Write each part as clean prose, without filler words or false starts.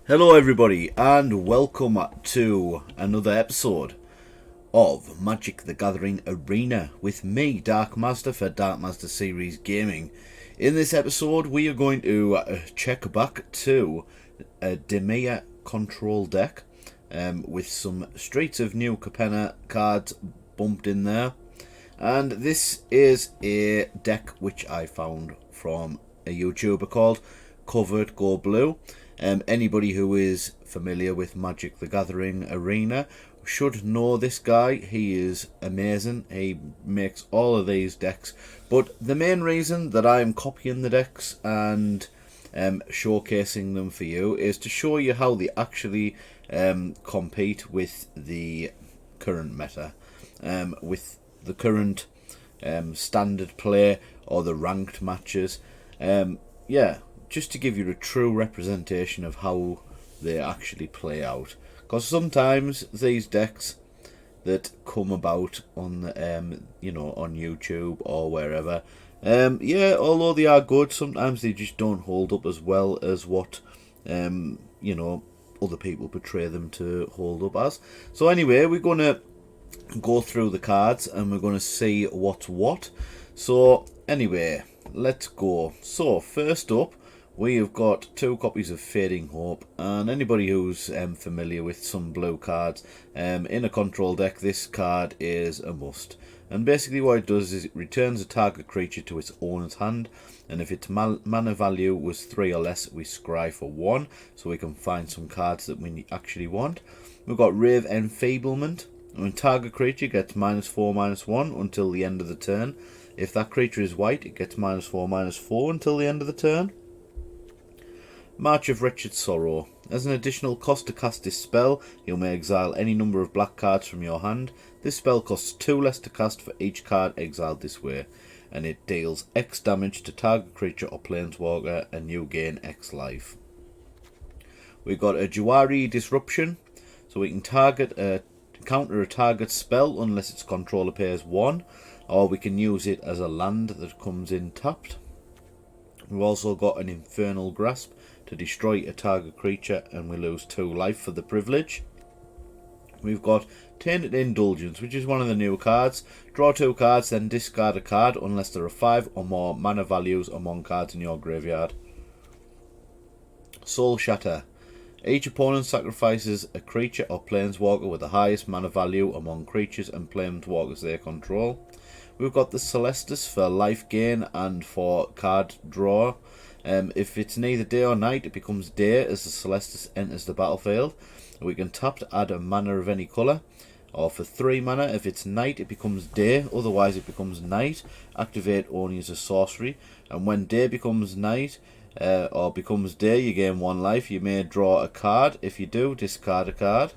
Hello everybody and welcome to another episode of Magic the Gathering Arena with me, Dark Master, for Dark Master Series Gaming. In this episode we are going to check back to a Dimir control deck with some Streets of New Capenna cards bumped in there. And this is a deck which I found from a YouTuber called Covered Go Blue. Anybody who is familiar with Magic the Gathering Arena should know this guy. He is amazing. He makes all of these decks. But the main reason that I'm copying the decks and showcasing them for you is to show you how they actually compete with the current meta, with the current standard play or the ranked matches. Just to give you a true representation of how they actually play out. Because sometimes these decks that come about on on YouTube or wherever, although they are good, sometimes they just don't hold up as well as what other people portray them to hold up as. So anyway, we're gonna go through the cards and we're gonna see what's what. So anyway, let's go. So first up, we have got 2 copies of Fading Hope, and anybody who's familiar with some blue cards, in a control deck, this card is a must. And basically what it does is it returns a target creature to its owner's hand, and if its mana value was 3 or less, we scry for 1, so we can find some cards that we actually want. We've got Rave Enfeeblement. When target creature gets -4/-1 until the end of the turn. If that creature is white, it gets -4/-4 until the end of the turn. March of Wretched Sorrow. As an additional cost to cast this spell, you may exile any number of black cards from your hand. This spell costs 2 less to cast for each card exiled this way, and it deals X damage to target creature or planeswalker, and you gain X life. We've got a Jawari Disruption, so we can counter a target spell unless its controller pays 1, or we can use it as a land that comes in tapped. We've also got an Infernal Grasp to destroy a target creature, and we lose 2 life for the privilege. We've got Tainted Indulgence, which is one of the new cards. Draw 2 cards, then discard a card unless there are 5 or more mana values among cards in your graveyard. Soul Shatter. Each opponent sacrifices a creature or planeswalker with the highest mana value among creatures and planeswalkers they control. We've got the Celestus for life gain and for card draw. If it's neither day or night, it becomes day as the Celestus enters the battlefield. We can tap to add a mana of any colour. Or for 3 mana, if it's night, it becomes day, otherwise it becomes night. Activate only as a sorcery. And when day becomes night, or becomes day, you gain 1 life. You may draw a card. If you do, discard a card.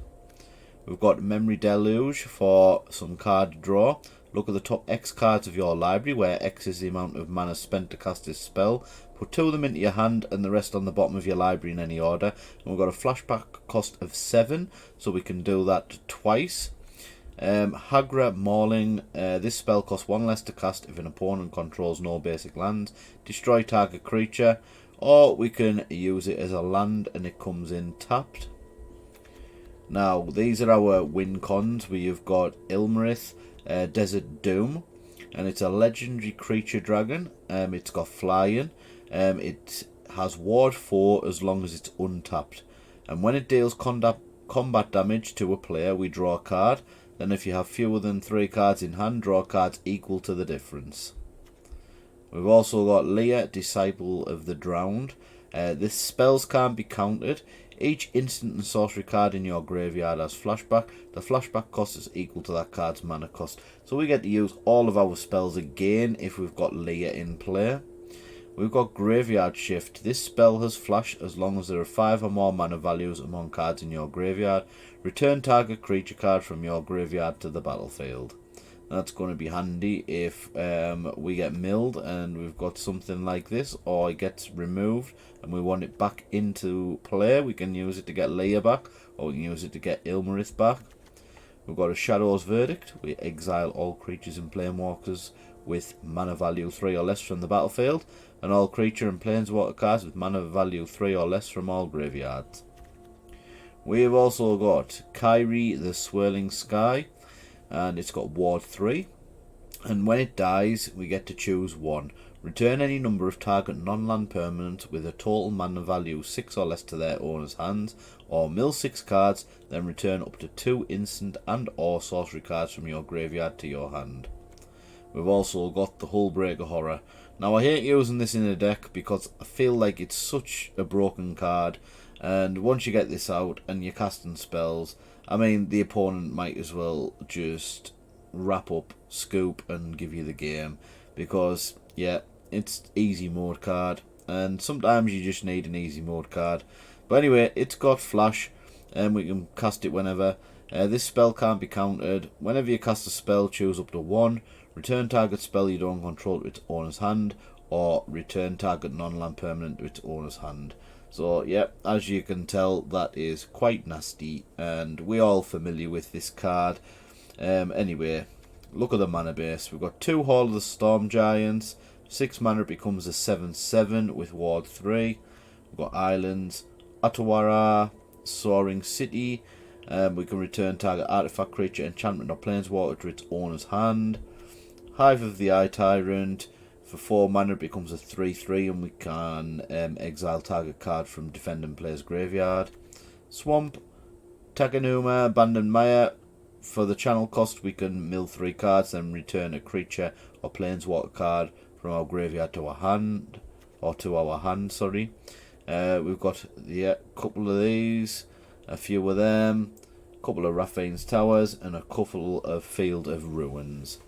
We've got Memory Deluge for some card draw. Look at the top X cards of your library, where X is the amount of mana spent to cast this spell. Put 2 of them into your hand and the rest on the bottom of your library in any order. And we've got a flashback cost of 7, so we can do that twice. Hagra Mauling. This spell costs 1 less to cast if an opponent controls no basic lands. Destroy target creature, or we can use it as a land and it comes in tapped. Now, these are our win cons. We've got Ilmarith, Desert Doom, and it's a legendary creature dragon. It's got flying. It has ward 4 as long as it's untapped, and when it deals combat damage to a player, we draw a card. Then if you have fewer than 3 cards in hand, draw cards equal to the difference. We've also got Leah, Disciple of the Drowned. This spells can't be countered. Each instant and sorcery card in your graveyard has flashback. The flashback cost is equal to that card's mana cost. So we get to use all of our spells again if we've got Leah in play. We've got Graveyard Shift. This spell has flash as long as there are 5 or more mana values among cards in your graveyard. Return target creature card from your graveyard to the battlefield. That's going to be handy if we get milled and we've got something like this, or it gets removed and we want it back into play. We can use it to get Leia back, or we can use it to get Ilmarith back. We've got a Shadow's Verdict. We exile all creatures and planeswalkers with mana value 3 or less from the battlefield, and all creature and planeswalker cards with mana value 3 or less from all graveyards. We've also got Kyrie the Swirling Sky, and it's got Ward 3. And when it dies, we get to choose one. Return any number of target non-land permanents with a total mana value 6 or less to their owner's hands, or mill 6 cards, then return up to 2 instant and or sorcery cards from your graveyard to your hand. We've also got the Hullbreaker Horror. Now I hate using this in a deck because I feel like it's such a broken card, and once you get this out and you're casting spells, I mean the opponent might as well just wrap up, scoop and give you the game, because yeah, it's easy mode card and sometimes you just need an easy mode card. But anyway, it's got flash and we can cast it whenever. This spell can't be countered. Whenever you cast a spell, choose up to 1. Return target spell you don't control to its owner's hand, or return target non-land permanent to its owner's hand. So yeah, as you can tell, that is quite nasty and we're all familiar with this card. Anyway, look at the mana base. We've got 2 Hall of the Storm Giants, 6 mana it becomes a 7/7 with Ward 3. We've got Islands, Atawara, Soaring City. We can return target artifact, creature, enchantment or planeswalker to its owner's hand. Hive of the Eye Tyrant, for 4 mana it becomes a 3/3 and we can exile target card from defending player's graveyard. Swamp, Takenuma, Abandoned Maya. For the channel cost, we can mill 3 cards and return a creature or planeswalker card from our graveyard to our hand, sorry. We've got a couple of these, a few of them, a couple of Raphane's Towers, and a couple of Field of Ruins.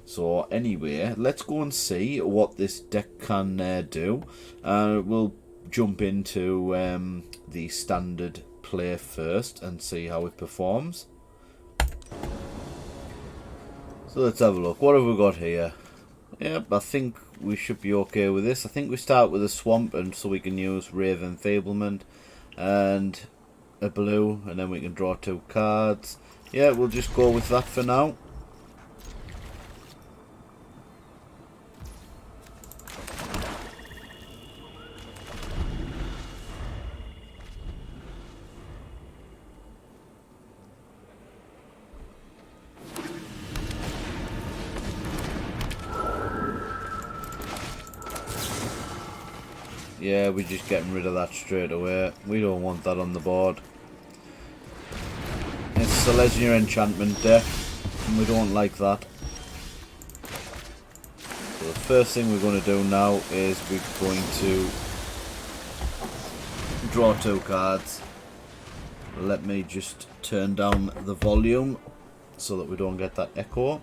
So anyway, let's go and see what this deck can do. We'll jump into the standard play first and see how it performs. So let's have a look. What have we got here? Yep, I think we should be okay with this. I think we start with a swamp, and so we can use Raven Fablement and a blue, and then we can draw 2 cards. Yeah, we'll just go with that for now. Yeah, we're just getting rid of that straight away. We don't want that on the board. It's the Legendary Enchantment deck, and we don't like that. So the first thing we're going to do now is we're going to draw 2 cards. Let me just turn down the volume so that we don't get that echo.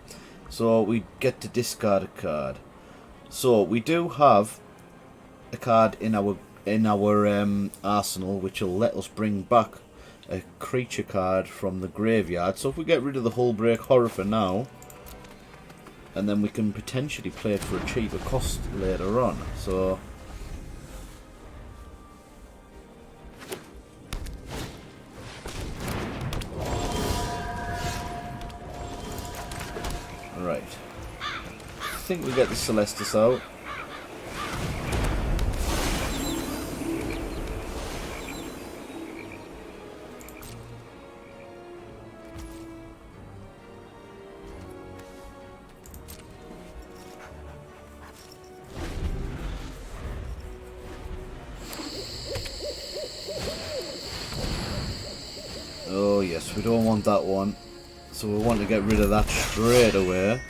So we get to discard a card. So we do have a card in our arsenal which will let us bring back a creature card from the graveyard. So if we get rid of the Hullbreaker Horror for now, and then we can potentially play it for a cheaper cost later on. So right, I think we get the Celestis out. Oh yes, we don't want that one, so we want to get rid of that straight away.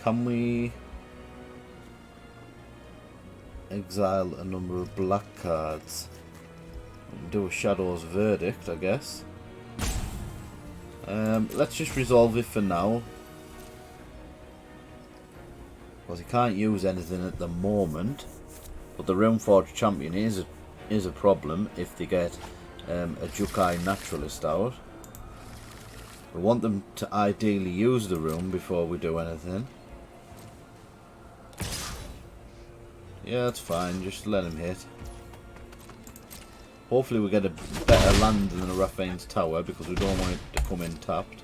Can we exile a number of black cards? We can do a Shadow's Verdict, I guess. Let's just resolve it for now, because he can't use anything at the moment. But the Runeforged Champion is a problem if they get a Jukai Naturalist out. We want them to ideally use the rune before we do anything. Yeah, that's fine, just let him hit. Hopefully we get a better land than the Raphane's Tower, because we don't want it to come in tapped.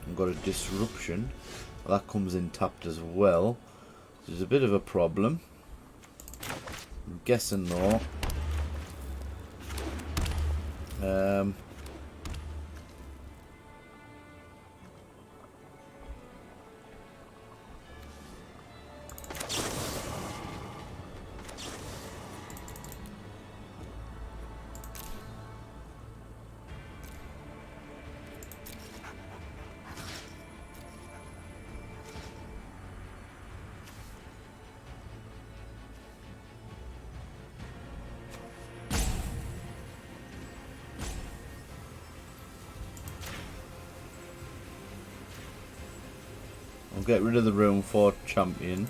We've got a Disruption. That comes in tapped as well. There's a bit of a problem. I'm guessing no. I'll get rid of the room for champion.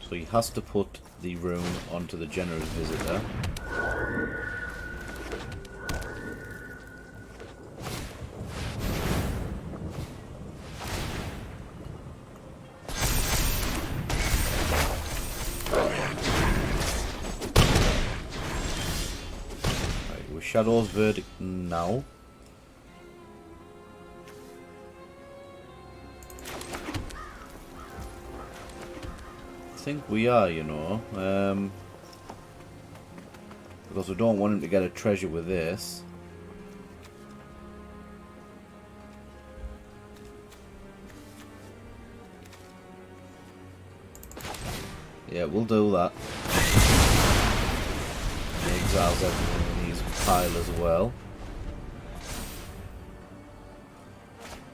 So he has to put the rune onto the generous visitor. Right, with Shadow's Verdict now. I think we are, you know, because we don't want him to get a treasure with this. Yeah, we'll do that. He exiles everything in his pile as well.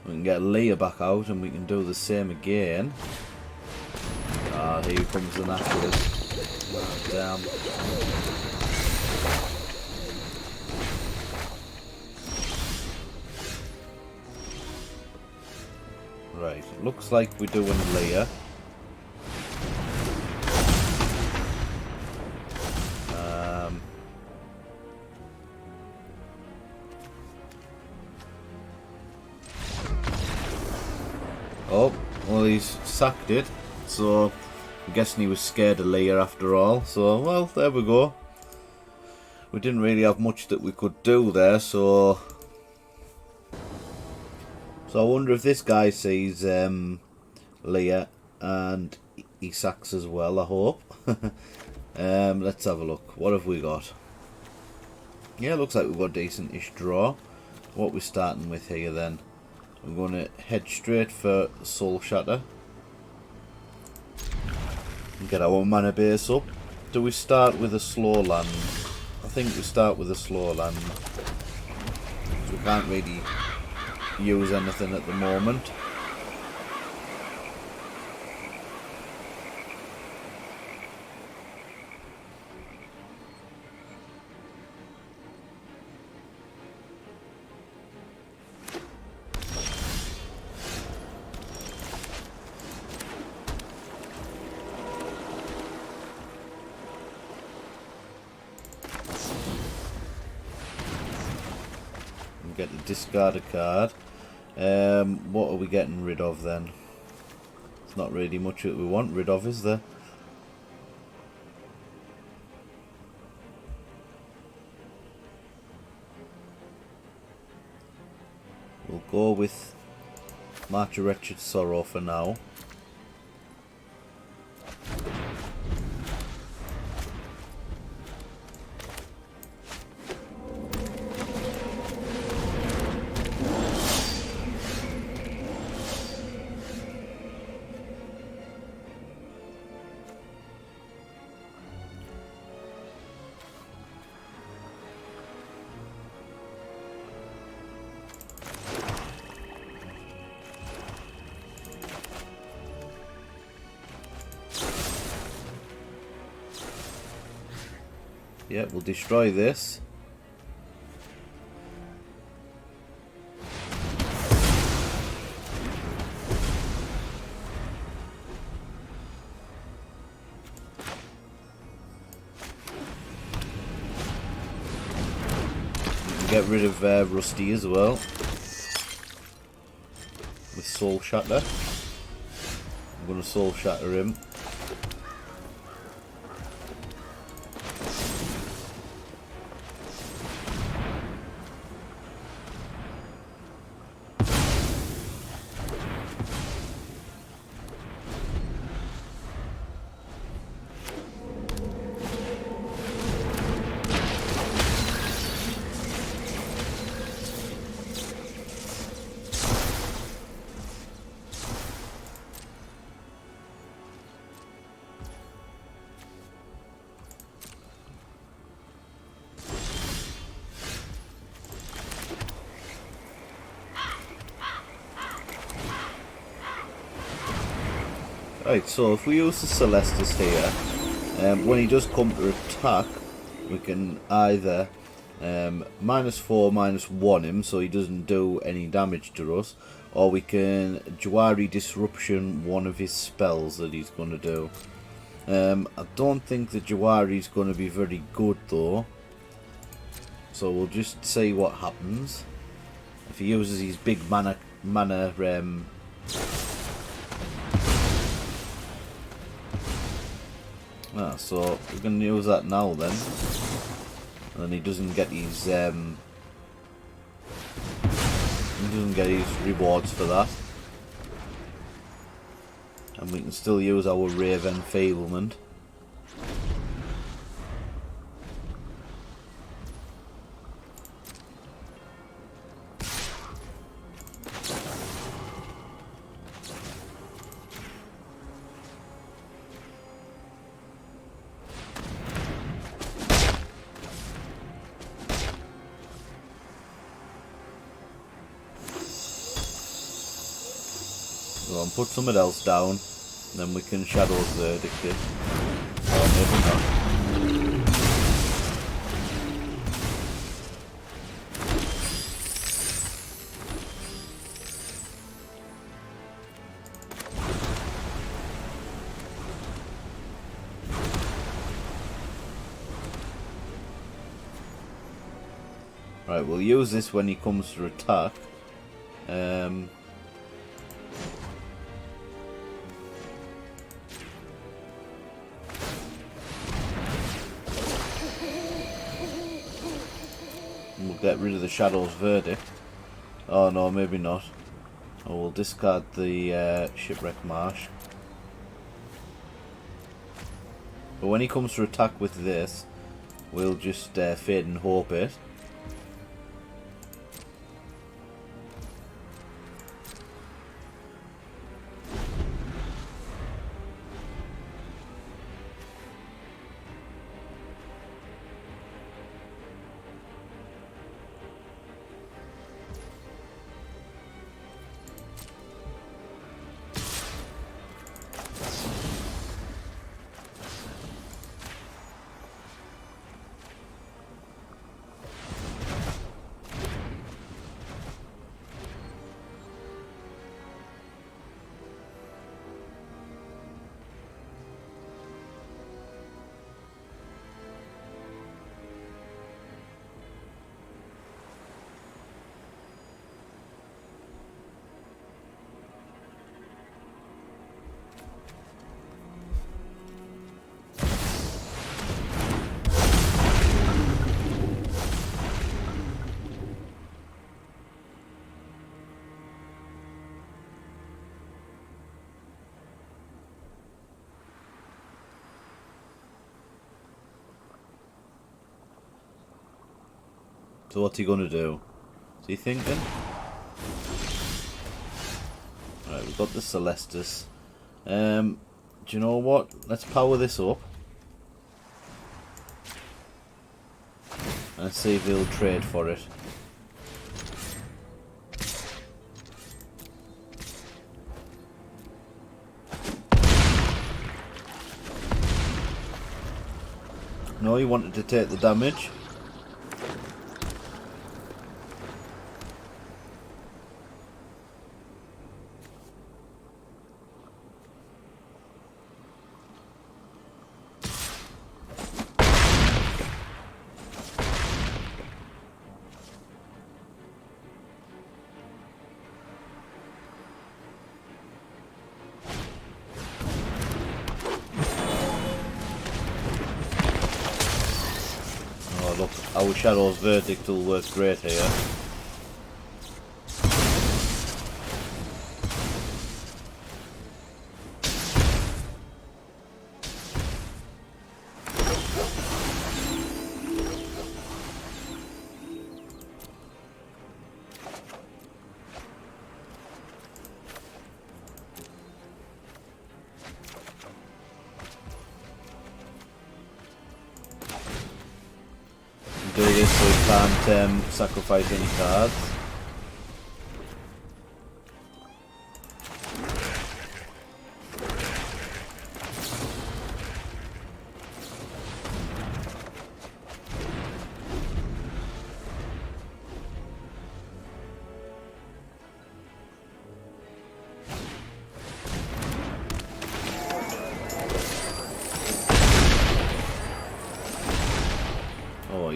We can get Leah back out and we can do the same again. Ah, here comes the naturalist. Oh, damn. Right, looks like we're doing Leah. Oh, well, he's sacked it, so I'm guessing he was scared of Leah after all. So, well, there we go. We didn't really have much that we could do there, so I wonder if this guy sees Leah and he sacks as well, I hope. Let's have a look. What have we got? Yeah, looks like we've got a decent-ish draw. What we're starting with here then? I'm going to head straight for Soul Shatter. And get our mana base up. Do we start with a slow land? I think we start with a slow land. We can't really use anything at the moment. Get to discard a card. What are we getting rid of then? It's not really much that we want rid of, is there? We'll go with March of Wretched Sorrow for now. Yeah, we'll destroy this. Get rid of Rusty as well with Soul Shatter. I'm going to Soul Shatter him. Right, so if we use the Celestis here, when he does come to attack, we can either -4, -1 him, so he doesn't do any damage to us, or we can Jawari Disruption one of his spells that he's going to do. I don't think the Jawari is going to be very good though, so we'll just see what happens. If he uses his big mana so we're going to use that now then, and then he doesn't get his rewards for that, and we can still use our Rave Enfeeblement. So I'll put something else down, and then we can Shadow's Verdict it. Or maybe not. Right, we'll use this when he comes to attack. We'll get rid of the Shadow's Verdict. Oh no, maybe not. Oh, we'll discard the Shipwreck Marsh. But when he comes to attack with this, we'll just Fate and Hope it. So what's he gonna do? Is he thinking? Right, we've got the Celestis. Do you know what? Let's power this up. And see if he'll trade for it. No, he wanted to take the damage. Look, our Shadow's Verdict will work great here. Do this so we can't sacrifice any cards.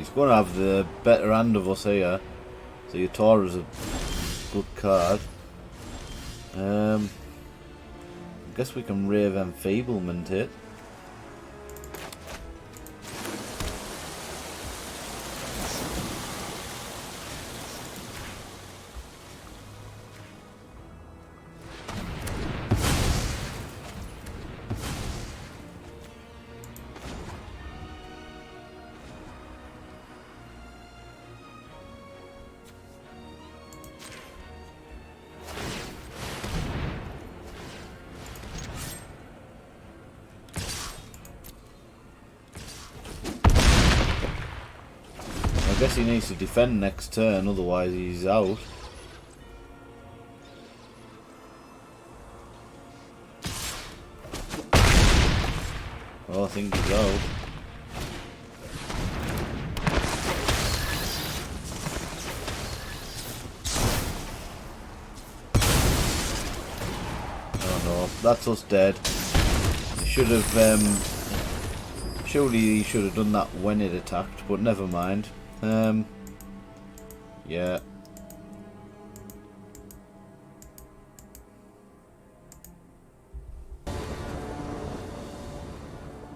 he's going to have the better hand of us here. So Yatora's a good card. I guess we can Rave Enfeeblement it. I guess he needs to defend next turn, otherwise he's out. Oh, I think he's out. Oh no, that's us dead. He should have, surely he should have done that when it attacked, but never mind. Yeah.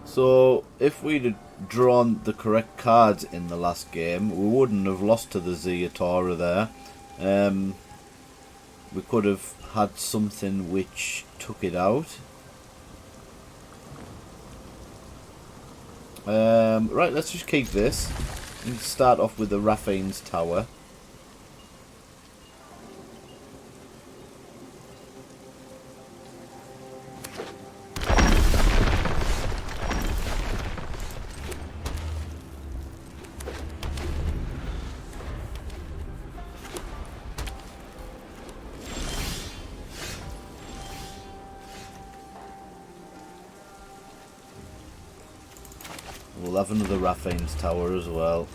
So, if we'd have drawn the correct cards in the last game, we wouldn't have lost to the Ziatora there. We could have had something which took it out. Right, let's just keep this. And start off with the Raphane's Tower. We'll have another Raphane's Tower as well.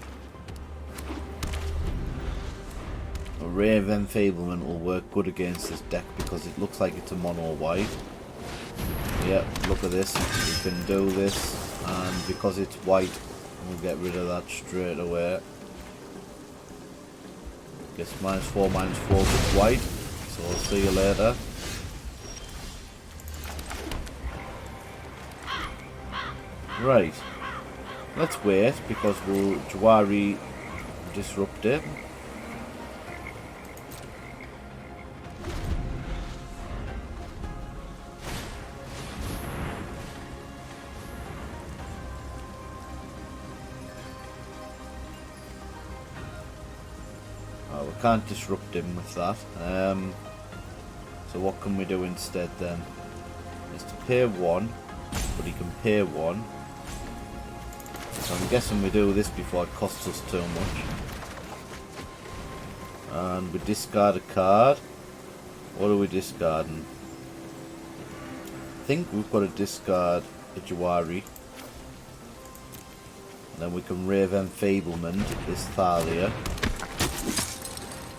A Rave Enfeeblement will work good against this deck because it looks like it's a mono white. Yep, look at this. We can do this, and because it's white, we'll get rid of that straight away. Guess -4, -4 with white, so I'll see you later. Right. Let's wait, because we'll Jawari disrupt it. Oh, we can't disrupt him with that. So what can we do instead then? Is to pay 1, but he can pay 1. So I'm guessing we do this before it costs us too much. And we discard a card. What are we discarding? I think we've got to discard a Jawari. And then we can Rave Enfeeblement this Thalia.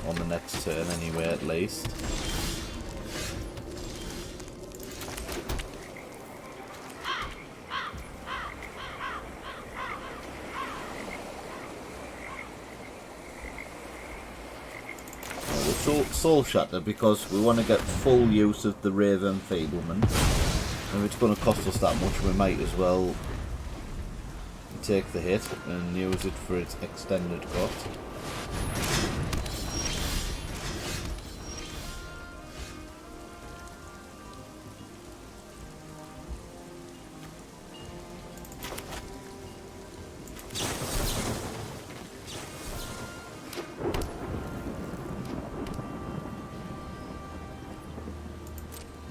On the next turn anyway, at least. Soul Shatter because we want to get full use of the Rave Enfeeblement. And if it's going to cost us that much, we might as well take the hit and use it for its extended cost.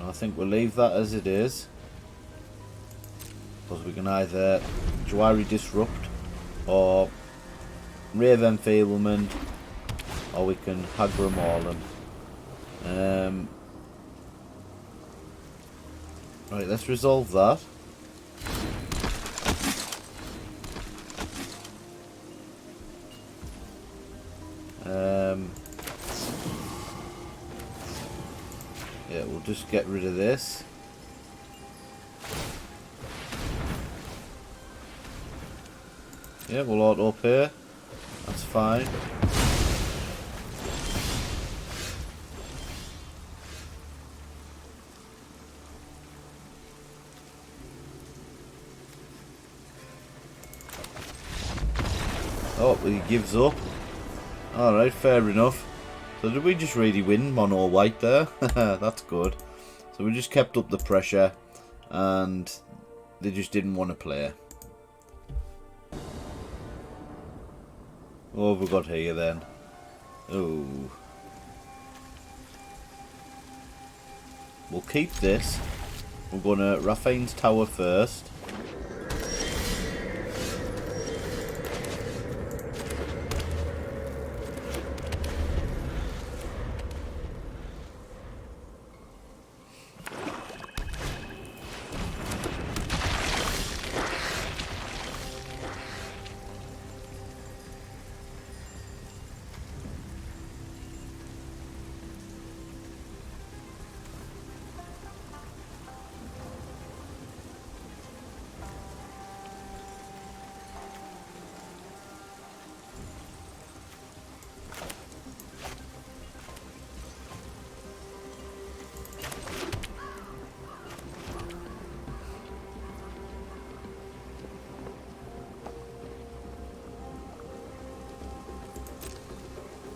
I think we'll leave that as it is, because we can either Jawari Disrupt or Rave Enfeeblement, or we can Hagra Maulin. Right, let's resolve that. Yeah, we'll just get rid of this. Yeah, we'll auto pay. That's fine. Oh, he gives up. Alright, fair enough. So did we just really win mono white there? That's good. So we just kept up the pressure and they just didn't want to play. What have we got here then? Oh. We'll keep this. We're going to Raffine's Tower first.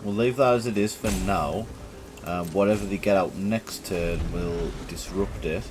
We'll leave that as it is for now. Whatever they get out next turn will disrupt it.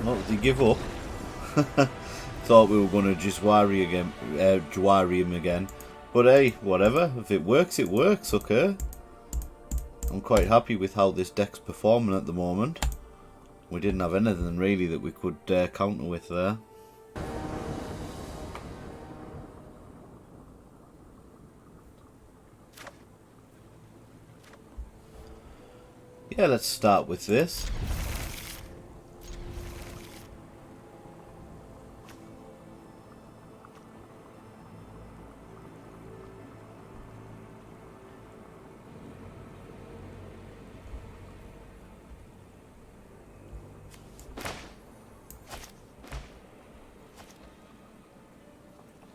Not did he give up? Thought we were going to Jwari him again. But hey, whatever. If it works, it works, okay? I'm quite happy with how this deck's performing at the moment. We didn't have anything really that we could counter with there. Yeah, let's start with this.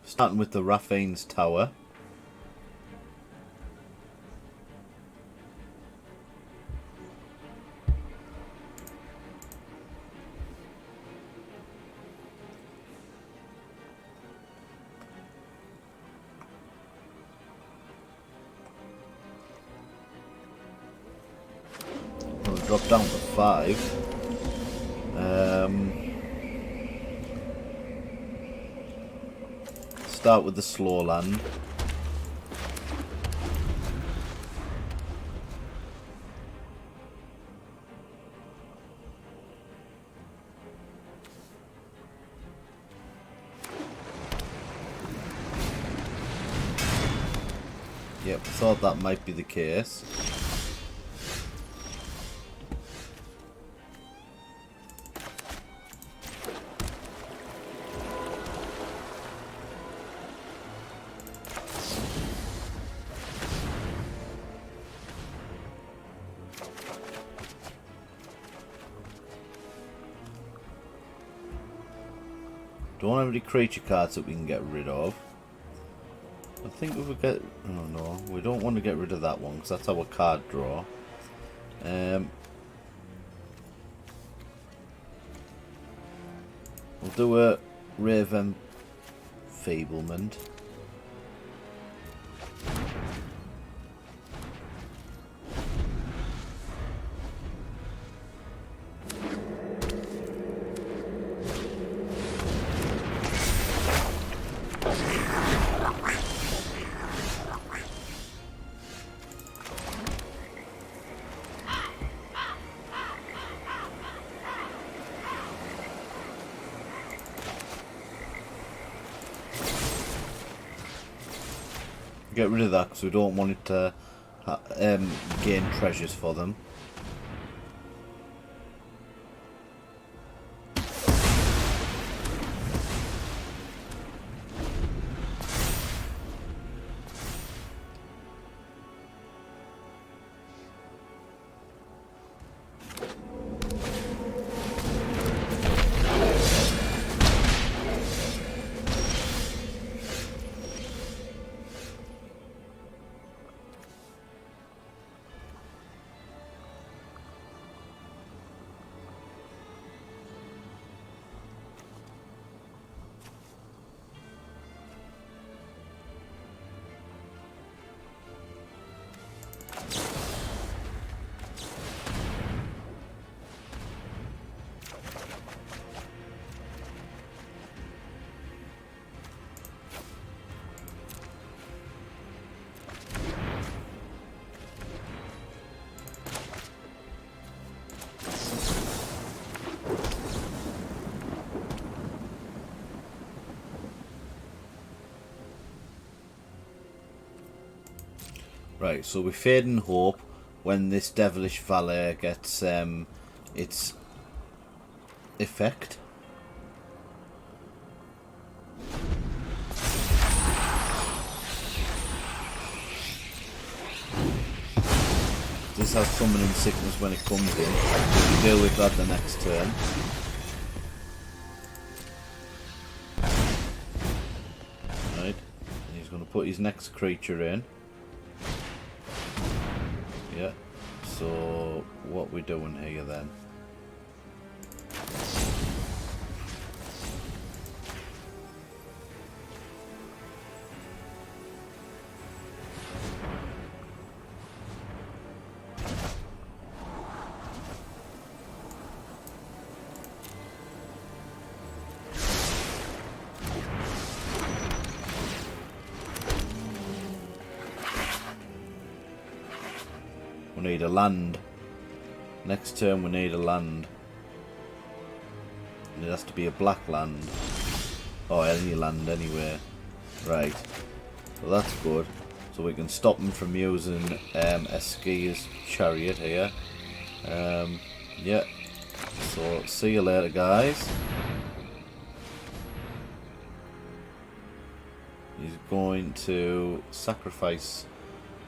Starting with the Raffine's Tower. We'll drop down to 5. Start with the slow land. Yep, thought that might be the case. Don't have any creature cards that we can get rid of. I think if we get... Oh no, we don't want to get rid of that one because that's our card draw. We'll do a Raven Feeblement. Get rid of that because we don't want it to gain treasures for them. Right, so we fade in hope when this devilish valet gets its effect. This has summoning sickness when it comes in. We deal with that the next turn. Right, and he's going to put his next creature in. Yeah, so what we doing here then? We need a land. Next turn we need a land. And it has to be a black land. Oh, any land anyway. Right. So that's good. So we can stop him from using Eskia's chariot here. Yeah. So see you later, guys. He's going to sacrifice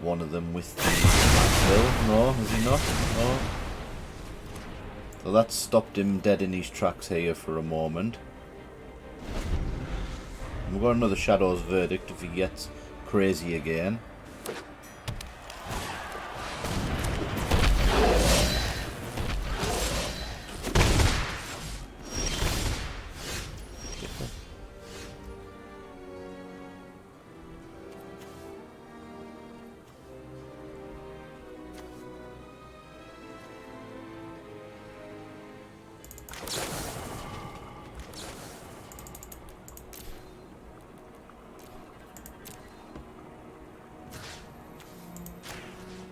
one of them with the bill. No, is he not? No. So that stopped him dead in his tracks here for a moment. And we've got another Shadow's Verdict if he gets crazy again.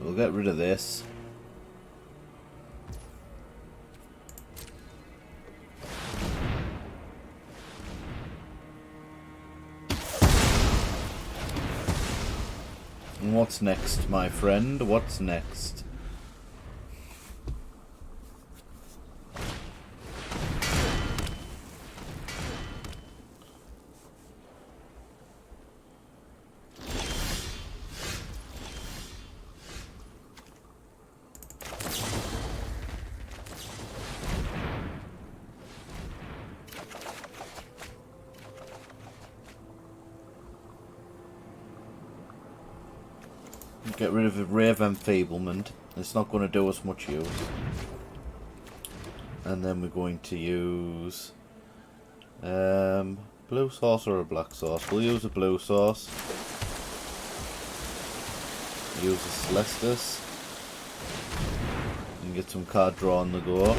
We'll get rid of this. And what's next, my friend? What's next? Get rid of the Rave Enfeeblement. It's not going to do us much use. And then we're going to use blue sauce or a black sauce. We'll use a blue sauce. Use a Celestis. And get some card draw on the go.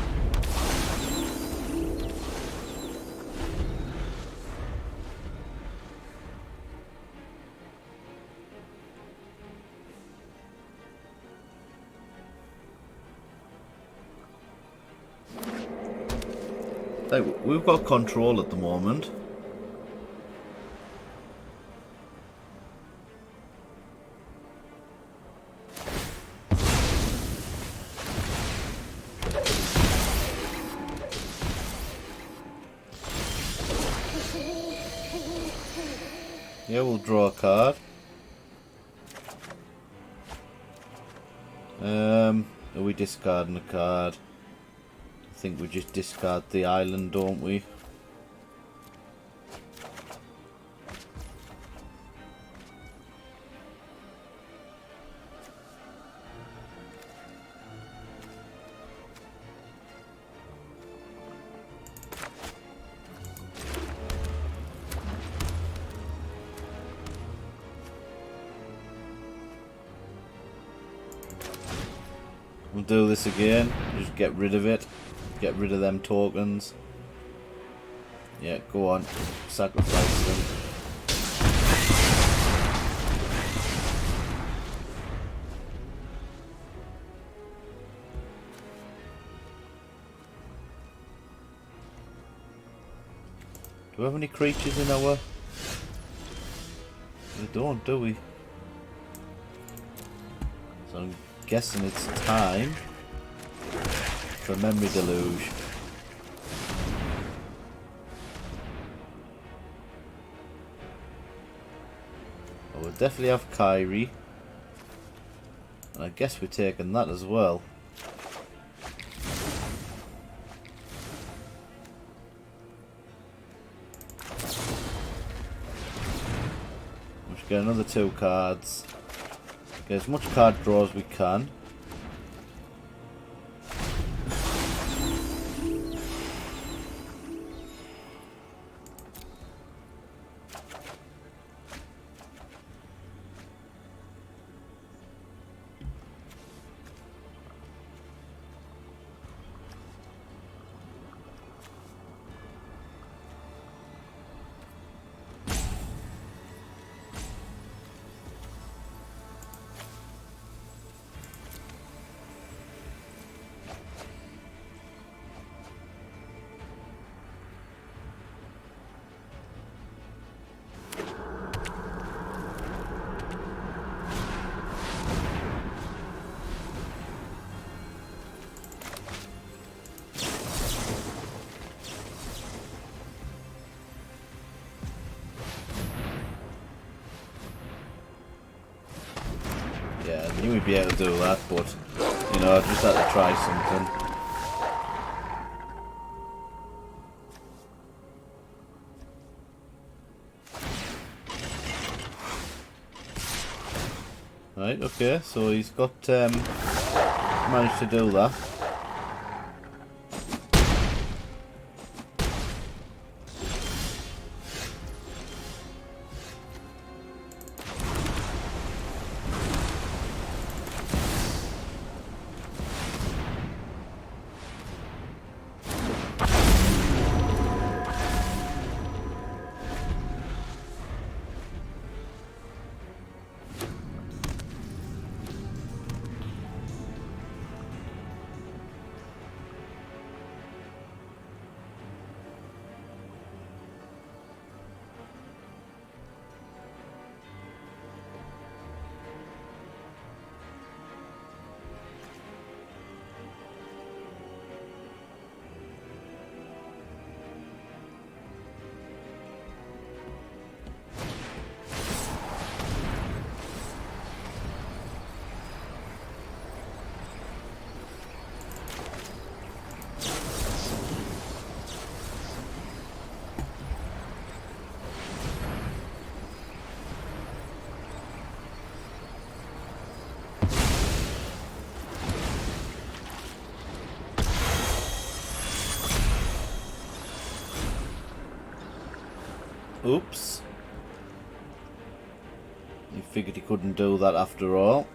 Like, we've got control at the moment. Yeah, we'll draw a card. Are we discarding a card? I think we just discard the island, don't we? We'll do this again, just get rid of it. Get rid of them tokens. Yeah, go on. Sacrifice them. Do we have any creatures in our... We don't, do we? So I'm guessing it's time for Memory Deluge. Oh, we'll definitely have Kyrie. And I guess we're taking that as well. We should get another 2 cards. Get as much card draw as we can. Yeah, I knew we'd be able to do that, but, you know, I just had to try something. Right, okay, so he's got, managed to do that. Oops. He figured he couldn't do that after all.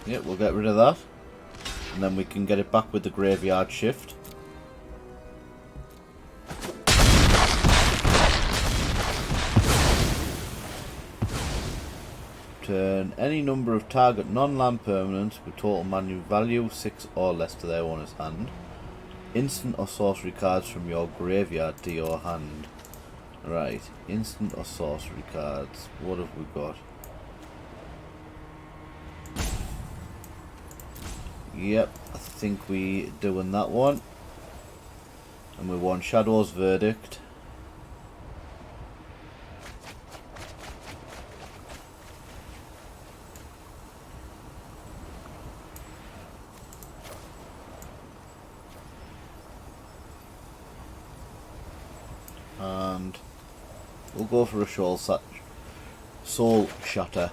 Yep, we'll get rid of that. And then we can get it back with the graveyard shift. Turn any number of target non-land permanents with total manual value 6 or less to their owner's hand. Instant or sorcery cards from your graveyard to your hand. Right, instant or sorcery cards. What have we got? Yep, I think we doing that one. And we want Shadow's Verdict. And we'll go for a soul shatter.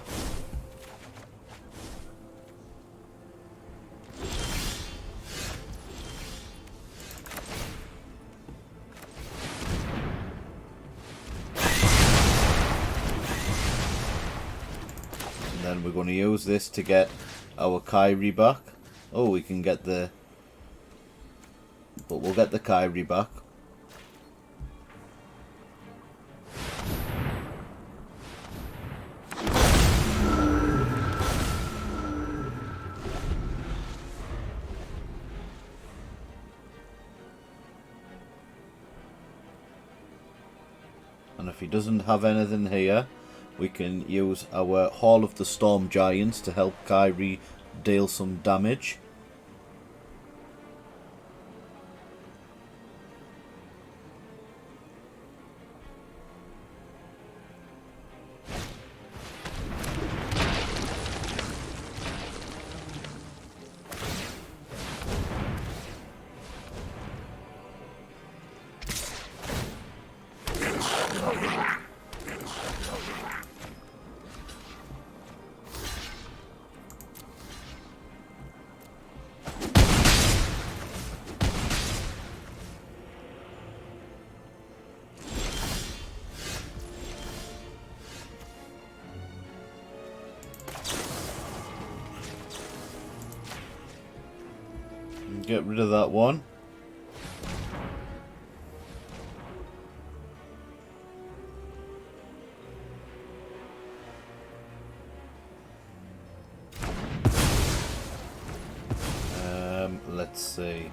And then we're going to use this to get our Kyrie back. Oh, we can get the... But we'll get the Kyrie back. And if he doesn't have anything here, we can use our Hall of the Storm Giants to help Kyrie deal some damage. Get rid of that one. Let's see.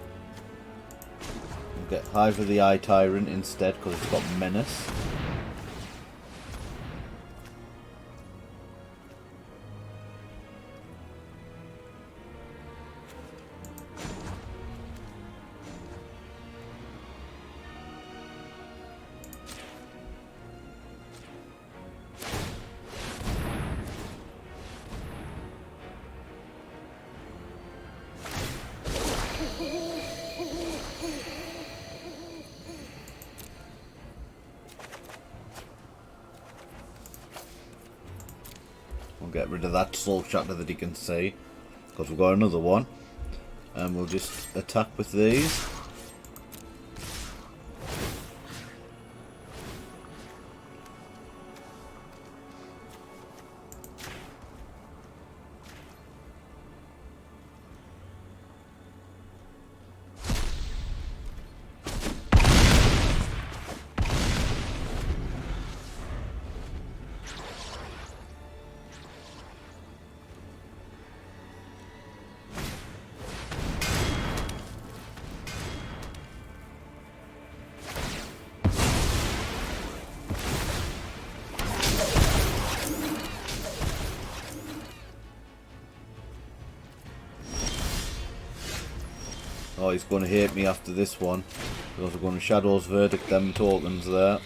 We'll get Hive of the Eye Tyrant instead because it's got Menace. We'll get rid of that soul shatter that he can see, because we've got another one. And we'll just attack with these. Oh, he's going to hate me after this one, because we're going to Shadow's Verdict them tokens there.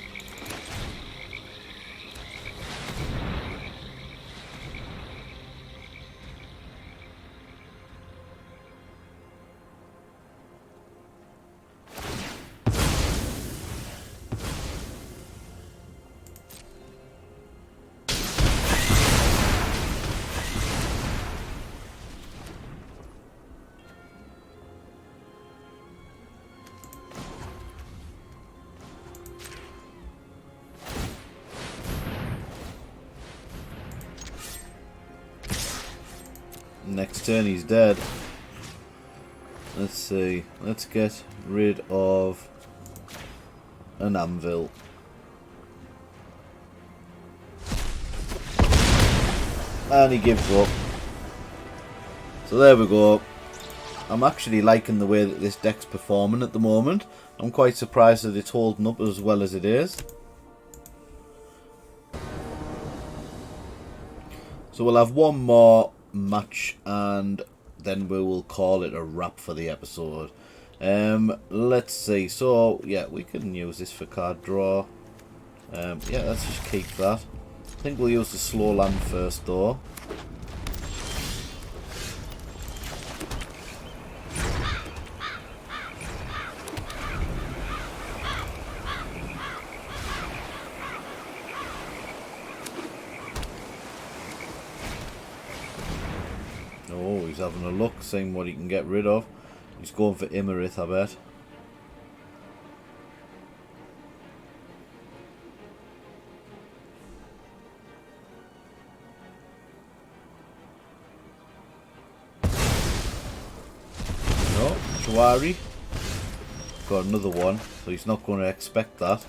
next turn he's dead. Let's see. Let's get rid of an anvil. And he gives up. So there we go. I'm actually liking the way that this deck's performing at the moment. I'm quite surprised that it's holding up as well as it is. So we'll have one more match and then we will call it a wrap for the episode. Let's see. So yeah, we can use this for card draw. Yeah, let's just keep that. I think we'll use the slow land first though. Oh, he's having a look, seeing what he can get rid of. He's going for Imarith, I bet. No, Jawari. Got another one, so he's not going to expect that.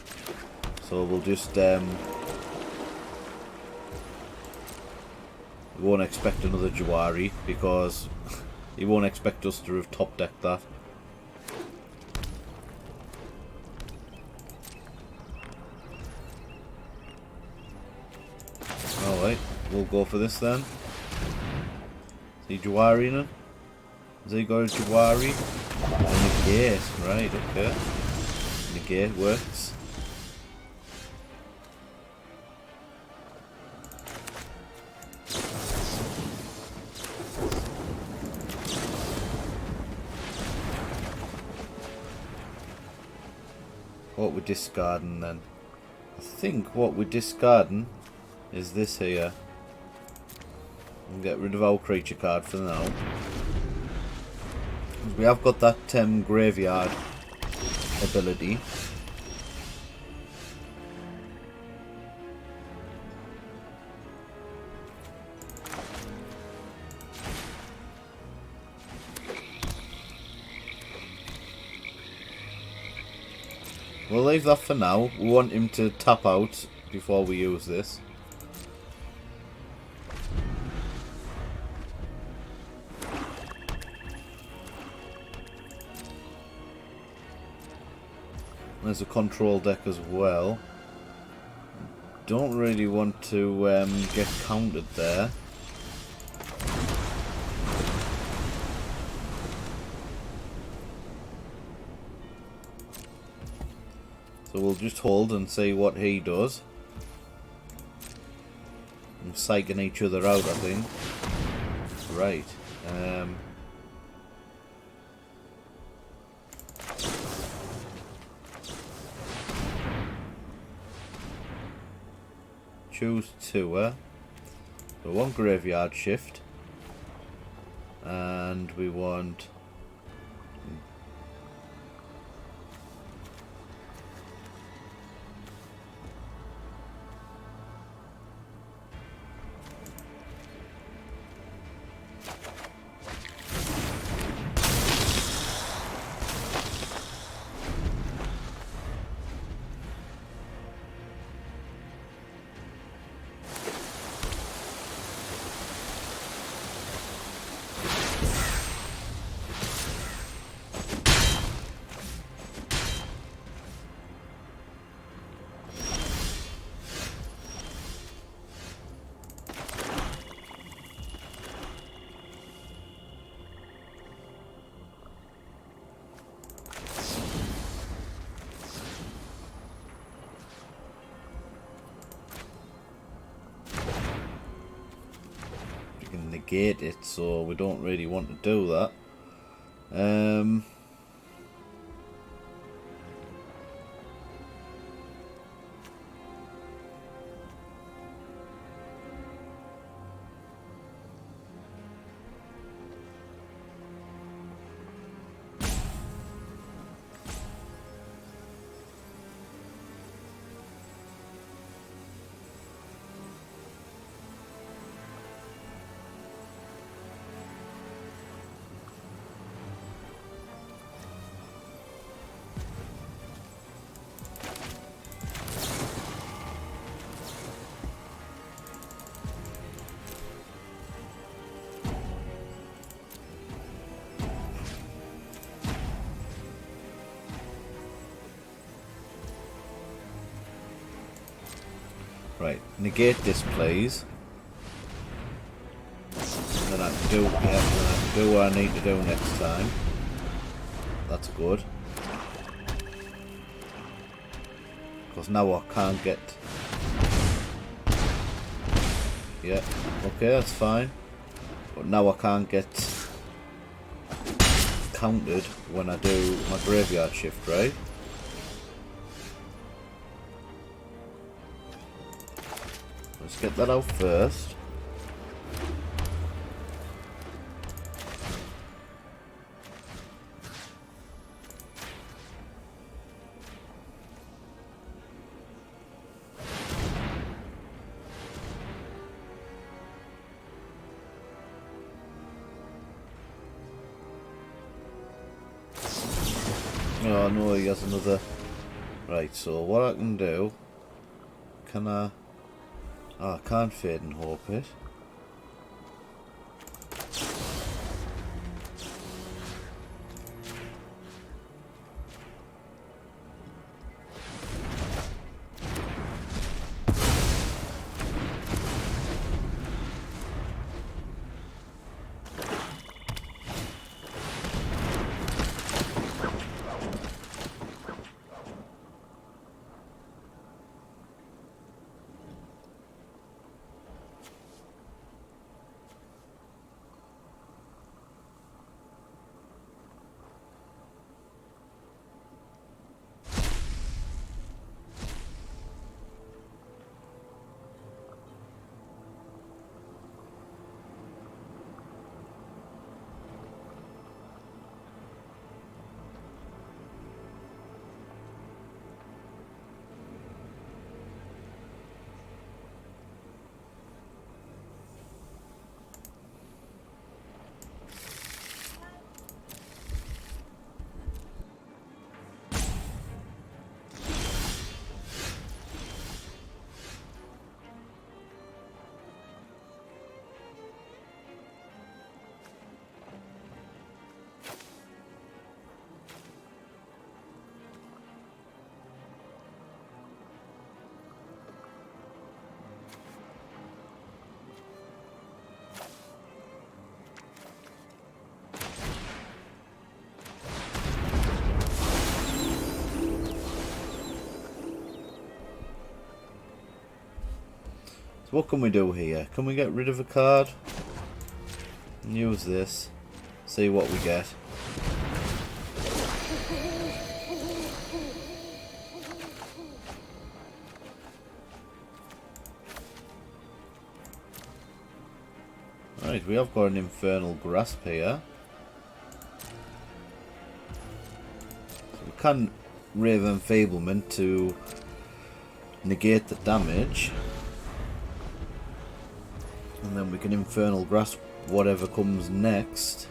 So we'll just we won't expect another Jawari because he won't expect us to have top decked that. Alright, we'll go for this then. See Jawari in it? Has he got a Jawari? A negate, right, okay. Negate works. What we're discarding then? I think what we're discarding is this here. We'll get rid of our creature card for now. We have got that graveyard ability. We'll leave that for now. We want him to tap out before we use this. There's a control deck as well. Don't really want to get countered there. So we'll just hold and see what he does. I'm psyching each other out, I think. Right. Choose two. We want graveyard shift. And we want... negate it, so we don't really want to do that. Right, negate this please. And then I can do, yeah, then I can do what I need to do next time. That's good. Because now I can't get... Yeah, okay, that's fine. But now I can't get countered when I do my graveyard shift, right? Let's get that out first. Oh no, he has another... Right, so what I can do... Can I... Oh, I can't fade and hope it. So what can we do here? Can we get rid of a card? Use this. See what we get. Right, we have got an Infernal Grasp here. So we can Rave Enfablement to negate the damage. And then we can Infernal Grasp whatever comes next.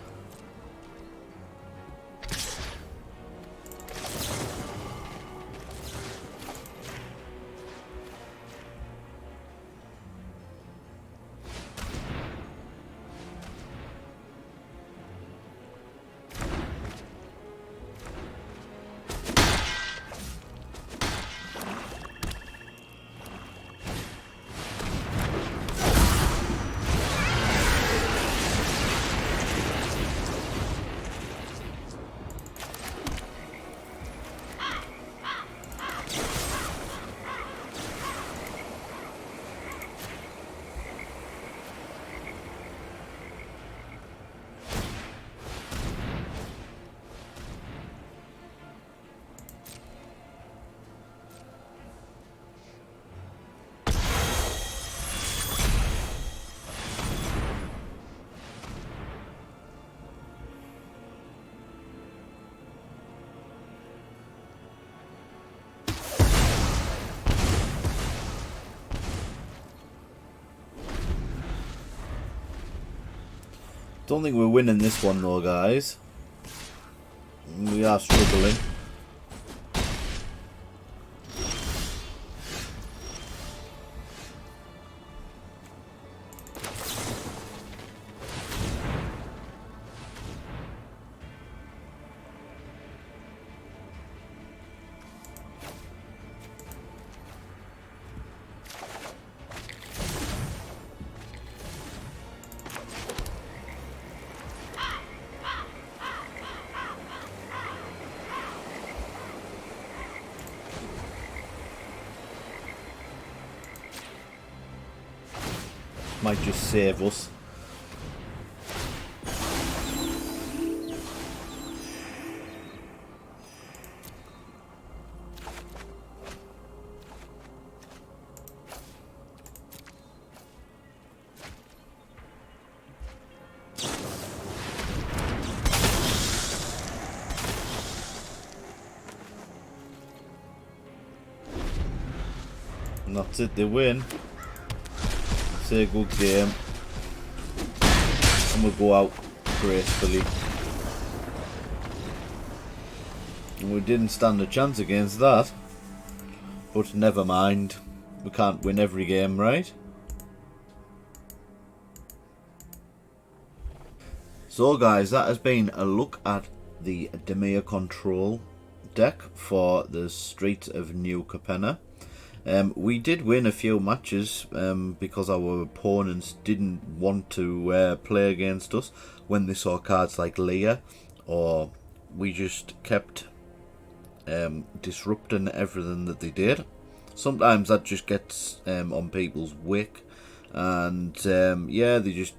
Don't think we're winning this one though, guys. We are struggling. Might just save us. And that's it, they win. It's a good game. And we'll go out gracefully. And we didn't stand a chance against that. But never mind. We can't win every game, right? So guys, that has been a look at the Dimir control deck for the Streets of New Capenna. We did win a few matches because our opponents didn't want to play against us when they saw cards like Leah, or we just kept disrupting everything that they did. Sometimes that just gets on people's wick, and yeah, they just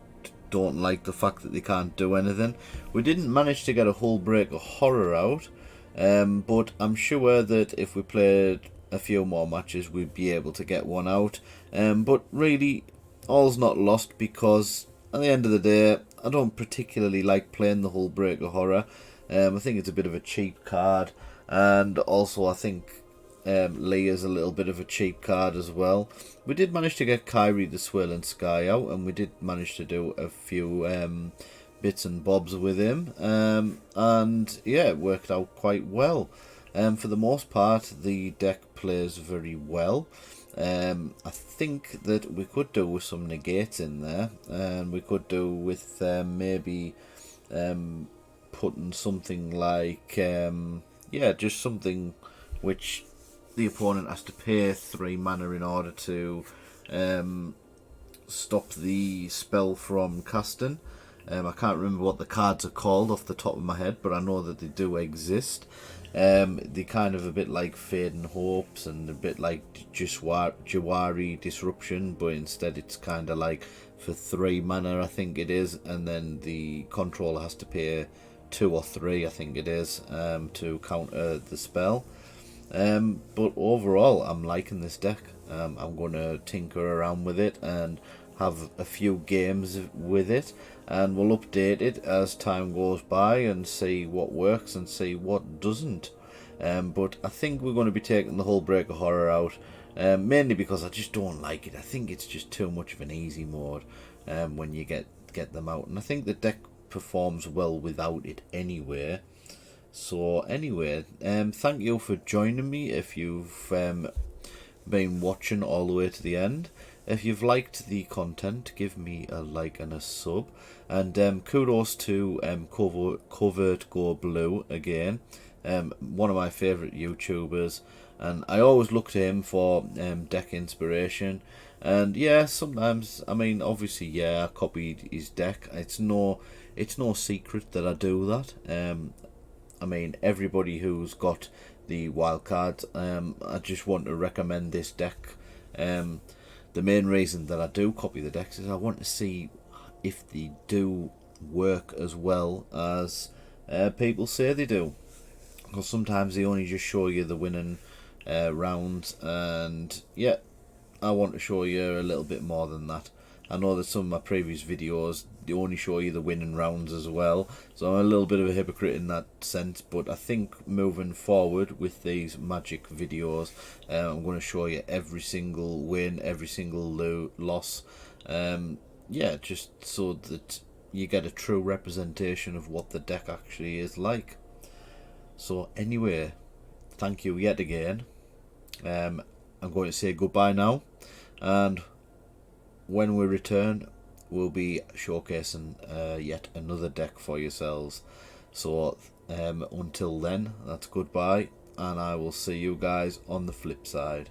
don't like the fact that they can't do anything. We didn't manage to get a Hullbreaker Horror out, but I'm sure that if we played a few more matches we'd be able to get one out, but really all's not lost, because at the end of the day I don't particularly like playing the Hullbreaker Horror. I think it's a bit of a cheap card, and also I think Leah's a little bit of a cheap card as well. We did manage to get Kyrie the Swirling Sky out, and we did manage to do a few bits and bobs with him, and yeah, it worked out quite well. For the most part, the deck plays very well. I think that we could do with some negates in there, and we could do with maybe putting something like, yeah, just something which the opponent has to pay 3 mana in order to stop the spell from casting. I can't remember what the cards are called off the top of my head, but I know that they do exist. They're kind of a bit like Fading Hopes and a bit like Jawari Disruption, but instead it's kind of like for 3 mana, I think it is, and then the controller has to pay 2 or 3, I think it is, to counter the spell. But overall, I'm liking this deck. I'm going to tinker around with it and have a few games with it, and we'll update it as time goes by and see what works and see what doesn't. But I think we're going to be taking the Hullbreaker Horror out, mainly because I just don't like it. I think it's just too much of an easy mode when you get them out, and I think the deck performs well without it anyway. So anyway, thank you for joining me if you've been watching all the way to the end. If you've liked the content, give me a like and a sub, and kudos to Covert Go Blue again, one of my favourite YouTubers, and I always look to him for deck inspiration. And yeah, sometimes, I mean, obviously, yeah, I copied his deck. It's no secret that I do that. I mean, everybody who's got the wildcards, I just want to recommend this deck. The main reason that I do copy the decks is I want to see if they do work as well as people say they do. Because sometimes they only just show you the winning rounds, and yeah, I want to show you a little bit more than that. I know that some of my previous videos, they only show you the winning rounds as well, so I'm a little bit of a hypocrite in that sense, but I think moving forward with these magic videos, I'm going to show you every single win, every single loss, yeah, just so that you get a true representation of what the deck actually is like. So anyway, thank you yet again. I'm going to say goodbye now, and when we return, we'll be showcasing yet another deck for yourselves. So until then, that's goodbye, and I will see you guys on the flip side.